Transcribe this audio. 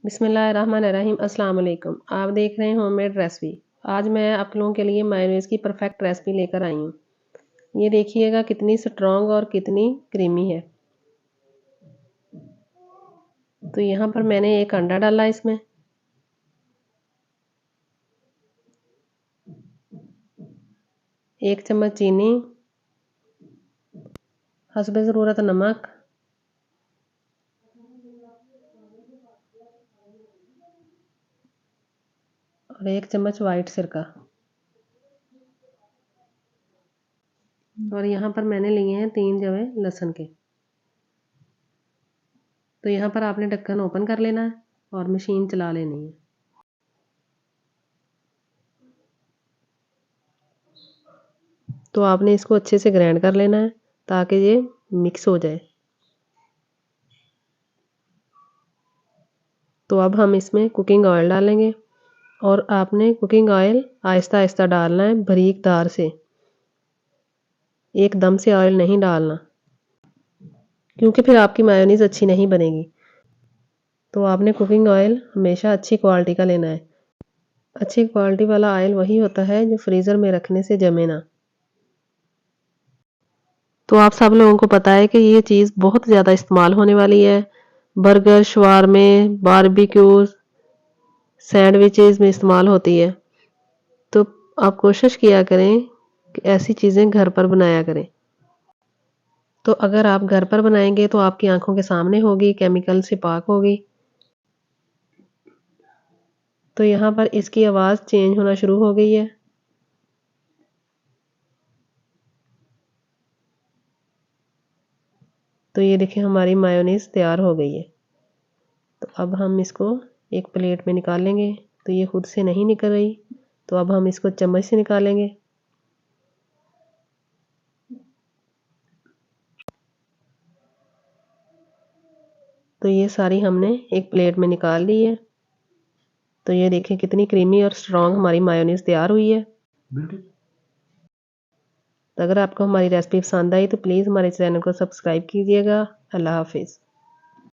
बिस्मिल्लाहिर्रहमानिर्रहीम। अस्सलाम वालेकुम। आप देख रहे हैं होममेड रेसिपी। आज मैं आप लोगों के लिए मायोनीज़ की परफेक्ट रेसिपी लेकर आई हूँ। ये देखिएगा कितनी स्ट्रॉन्ग और कितनी क्रीमी है। तो यहाँ पर मैंने एक अंडा डाला इसमें, एक चम्मच चीनी, हस्बे ज़रूरत नमक, और एक चम्मच वाइट सिरका। और यहाँ पर मैंने लिए हैं 3 जवे लहसुन के। तो यहाँ पर आपने ढक्कन ओपन कर लेना है और मशीन चला लेनी है। तो आपने इसको अच्छे से ग्राइंड कर लेना है ताकि ये मिक्स हो जाए। तो अब हम इसमें कुकिंग ऑयल डालेंगे और आपने कुकिंग ऑयल आहिस्ता आहिस्ता डालना है, बारीक धार से, एकदम से ऑयल नहीं डालना क्योंकि फिर आपकी मायोनीज़ अच्छी नहीं बनेगी। तो आपने कुकिंग ऑयल हमेशा अच्छी क्वालिटी का लेना है। अच्छी क्वालिटी वाला ऑयल वही होता है जो फ्रीज़र में रखने से जमे ना। तो आप सब लोगों को पता है कि ये चीज़ बहुत ज़्यादा इस्तेमाल होने वाली है। बर्गर, शवारमे, बारबेक्यूज़, सैंडविचेज़ में इस्तेमाल होती है। तो आप कोशिश किया करें कि ऐसी चीज़ें घर पर बनाया करें। तो अगर आप घर पर बनाएंगे तो आपकी आंखों के सामने होगी, केमिकल से पाक होगी। तो यहाँ पर इसकी आवाज़ चेंज होना शुरू हो गई है। तो ये देखिए हमारी मायोनीज़ तैयार हो गई है। तो अब हम इसको एक प्लेट में निकालेंगे। तो ये खुद से नहीं निकल रही, तो अब हम इसको चम्मच से निकालेंगे। तो ये सारी हमने एक प्लेट में निकाल ली है। तो ये देखिए कितनी क्रीमी और स्ट्रॉन्ग हमारी मायोनीज़ तैयार हुई है। तो अगर आपको हमारी रेसिपी पसंद आई तो प्लीज़ हमारे चैनल को सब्सक्राइब कीजिएगा। अल्लाह हाफिज़।